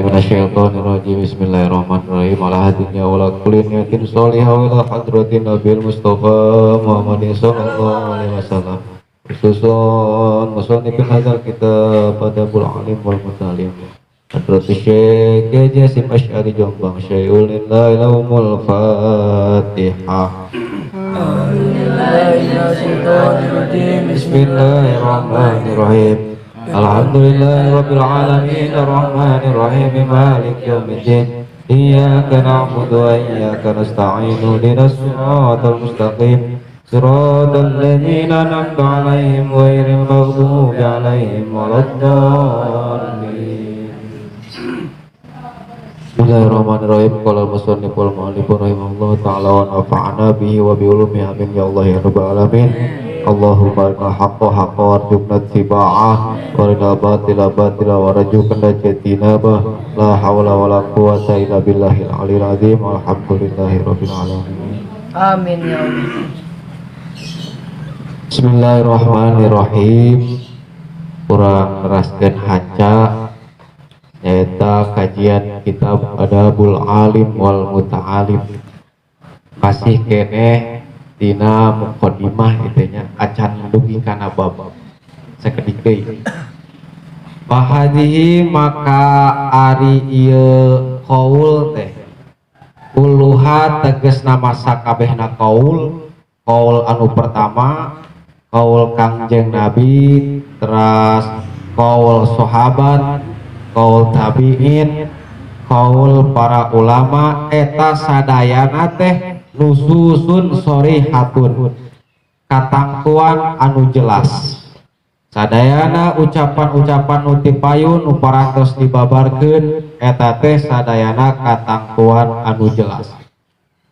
Minasyaitonirrajim. Bismillahirrahmanirrahim. Ala hadinya wala kulli niyatin sholihah wala hadratin nabil mustafa Muhammadin sallallahu alaihi wasallam. Khususun musannifin hadzal kitab Adabul Alim wal Mutalim. Hadratus Syekh Jasim Asy'ari Jombang Syai'ul lillahi lahumul Fatihah. Bismillahirrahmanirrahim. Alhamdulillahirabbil alamin arrahmanir rahim maliki yaumiddin iyyaka na'budu wa iyyaka nasta'in ihdinas siratal mustaqim siratal ladzina an'amta 'alaihim ghairil maghdubi 'alaihim waladdallin. Bismillahirrahmanirrahim. Qala al-musannif wal mu'allif rahimahullah ta'ala wa nafa'ana bihi wa bi ulumihi amin ya Allah ya rabbal alamin. Allahumma arina haqqa haqqa warjukna tiba'ah warina batila batila warjukna jatinabah la hawla wa la quwata illa billahil aliyil azim. Alhamdulillahi rabbil alamin. Amin ya Allah. Bismillahirrahmanirrahim. Kurang neraskeun haca nyaeta kajian kitab Adabul Alim wal Muta'alim. Masih keneh dina muqaddimah itunya acan dugi kana bab sakedik deui. Bahadihi maka ari ieu qaul teh uluha tegasna masa kabehna qaul anu pertama qaul Kangjeng Nabi, teras qaul sahabat, qaul tabi'in, qaul para ulama eta sadayana teh nususun shorihatun katangtuan anu jelas. Sadayana ucapan-ucapan nu tipayun nu parantos dibabarkeun eta teh sadayana katangtuan anu jelas.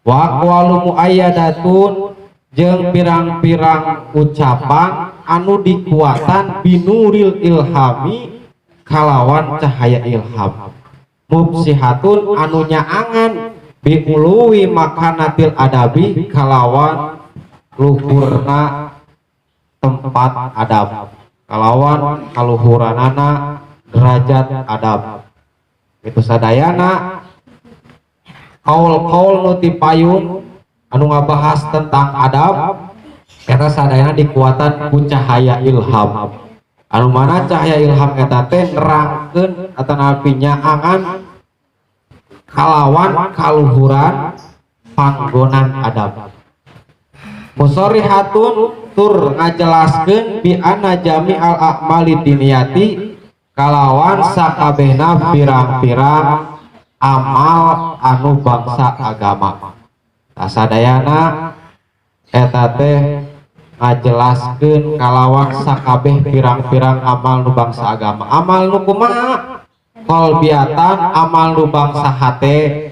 Wa aqwalu muayyadatun jeung pirang-pirang ucapan anu dikuatan binuril ilhami kalawan cahaya ilham. Mubsihatun anu nyaangan biuluwi makanatil adabi kalawan luhurna tempat adab, kalawan kaluhuranana derajat adab. Itu sadayana kaul-kaul nu tipayun anu ngabahas tentang adab eta sadayana dikuatan ku cahaya ilham. Anu mana cahaya ilham eta teh nerangkeun atanapi nyaangan kalawan kaluhuran panggonan adab. Musorihatun tur ngajelaskeun bi anna jami'al a'mali diniyati kalawan sakabehna pirang-pirang amal anu bangsa agama. Sadayana eta teh ngajelaskeun kalawan sakabeh pirang-pirang amal nu bangsa agama. Amal nu kumaha? Kolbiatan amal nu bangsa hate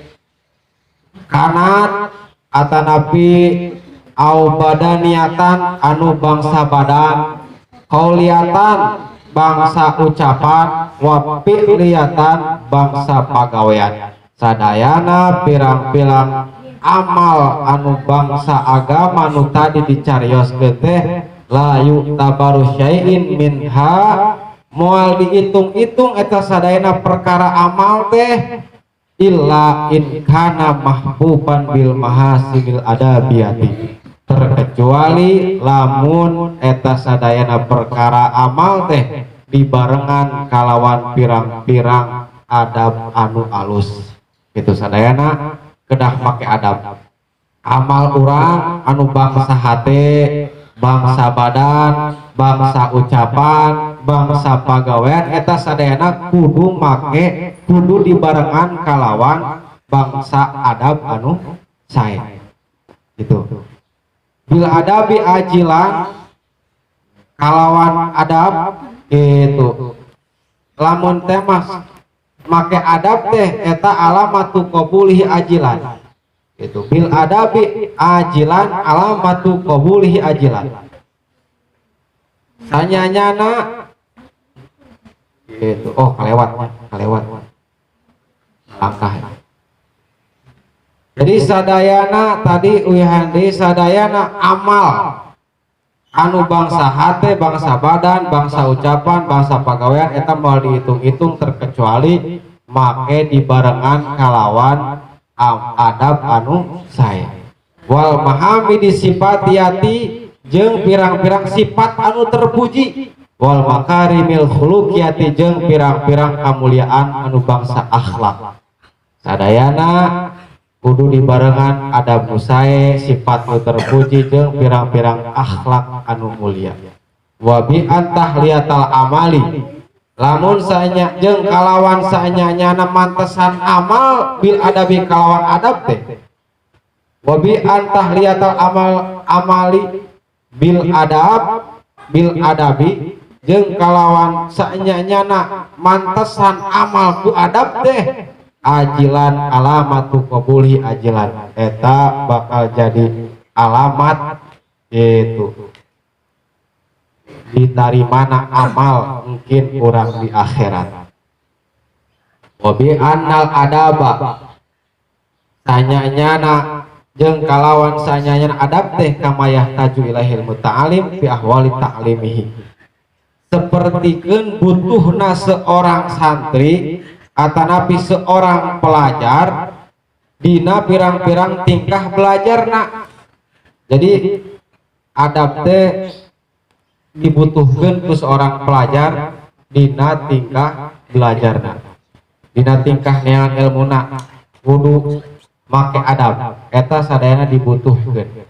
kanat atanapi au badaniatan anu bangsa badan, kauliatan bangsa ucapan, wa fi'liyatan bangsa pagawean. Sadayana pirang-pirang amal anu bangsa agama nu tadi dicarioskeun teh la yu'tabaru syai'in minha moal dihitung-hitung eta sadayana perkara amal teh illa in kana mahbuban bil mahasinil adabiyati, terkecuali lamun eta sadayana perkara amal teh dibarengan kalawan pirang-pirang adab anu alus. Itu sadayana kedah make adab. Amal urang anu bangsa hate, bangsa badan, bangsa ucapan, bangsa pagawean eta sadayana kudu make, kudu dibarengan kalawan bangsa adab anu sae. Gitu. Bila adabi ajilan kalawan adab gitu. Lamun teh mas make adab teh eta alamatu qabulihi ajilan. Itu bil adabi ajilan alamatu qabulihi ajilan. Sanyanyana itu kalewat langkah. Jadi sadayana tadi uyahandi sadayana amal anu bangsa hate, bangsa badan, bangsa ucapan, bangsa pagawean eta moal dihitung-hitung terkecuali make dibarengan kalawan adab anu sae. Wal mahamidi sifatiyati jeung pirang-pirang sifat anu terpuji, wal makarimil khuluqiyati jeung pirang-pirang kamuliaan anu bangsa akhlak. Sadayana kudu dibarengan adab nu sae, sifat nu terpuji jeung pirang-pirang akhlak anu mulia. Wa bi antahliyatal amali, lamun saenya jeung kalawan saenyana mantesan amal bil adabi kalawan adab teh. Wa bi antahliyatal amali bil adabi jeung kalawan saenyana mantesan amal ku adab teh ajilan alamatu qabuli ajilan eta bakal jadi alamat itu ditarimana amal mungkin kurang di akhirat. Wa bi annal adaba sanyanyana jeung kalawan sanyanyana adab teh kama yahtaju ilahil muta'alim fi ahwali ta'limihi, sapertikeun butuhna seorang santri atanapi seorang pelajar dina pirang-pirang tingkah belajarna. Jadi adab teh dibutuhkeun ku seorang pelajar dina tingkah belajarna, dina tingkah neangan ilmuna kudu make adab eta sadayana dibutuhkeun.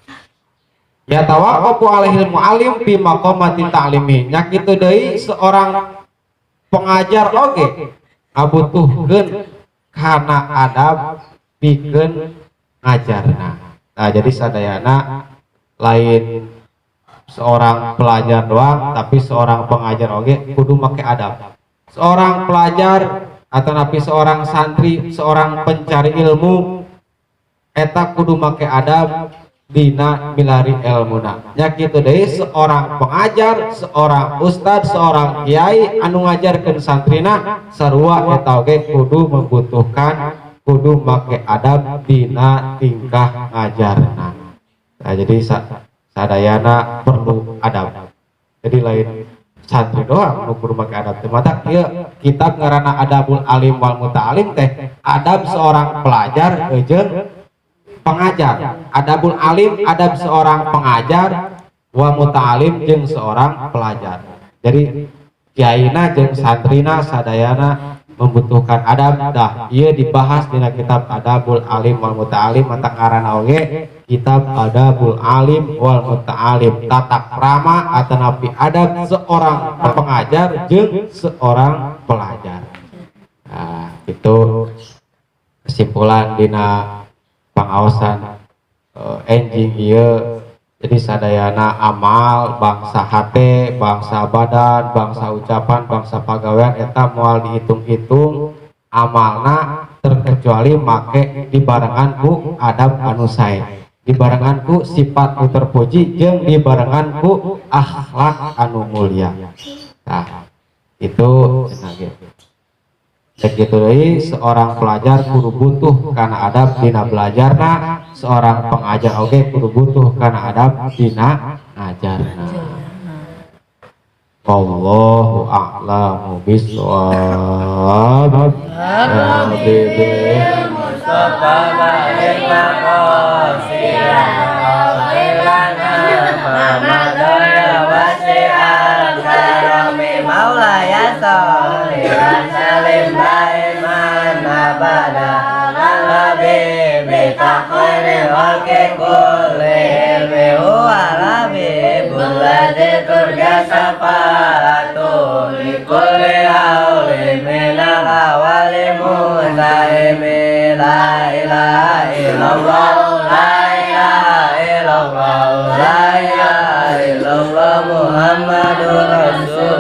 Ya tawaqqafu alaihil muallim fi maqamati ta'limi, nya kitu deui seorang pengajar oge ngabutuhkeun kana adab pikeun ngajarna. Nah jadi sadayana lain seorang pelajar doang tapi seorang pengajar oge kudu make adab. Seorang pelajar atau napi seorang santri, seorang pencari ilmu eta kudu make adab dina milari ilmuna. Nya kitu deui seorang pengajar, seorang ustad, seorang kiai anu ngajarkeun santrina sarua eta oge kudu membutuhkan kudu make adab dina tingkah ngajarna. Nah jadi sadayana perlu adab. Jadi lain santri doang nu kudu make adab teh mata ieu kitab ngaranna Adabul Alim wal Muta'alim teh adab seorang pelajar jeung pengajar. Adabul alim adab seorang pengajar, wa muta'alim jeung seorang pelajar. Jadi kiaina jeung santrina sadayana membutuhkan adab. Dah ieu dibahas dina kitab Adabul Alim wal Muta'alim mata ngaranna oge kitab Adabul Alim wal Muta'alim, tata krama atanapi adab seorang pengajar jeung seorang pelajar. Nah itu kesimpulan dina pangaosan enjing ieu. Jadi sadayana amal bangsa hate, bangsa badan, bangsa ucapan, bangsa pagawean eta moal dihitung-hitung amalna terkecuali make dibarengan ku adab anu sae, dibarengan ku sifat nu terpuji jeung dibarengan ku akhlak anu mulia. Nah itu cenah ge. Begitu deui seorang pelajar kudu butuh kana adab dina belajarna, seorang pengajar oge kudu butuh kana adab dina ngajarna. Wallahu a'lamu bishawab. Mustafa balik maqasidan awilana mamadaya wasi'al karami maulaya solihan salim baiman abada alabi bitaqwani walki kulli ilmi huwa alabi buladi turga safatu likulli hawli minal awali muzaimi la ilaha illallah la ilaha illallah la ilaha illallah Muhammadur Rasul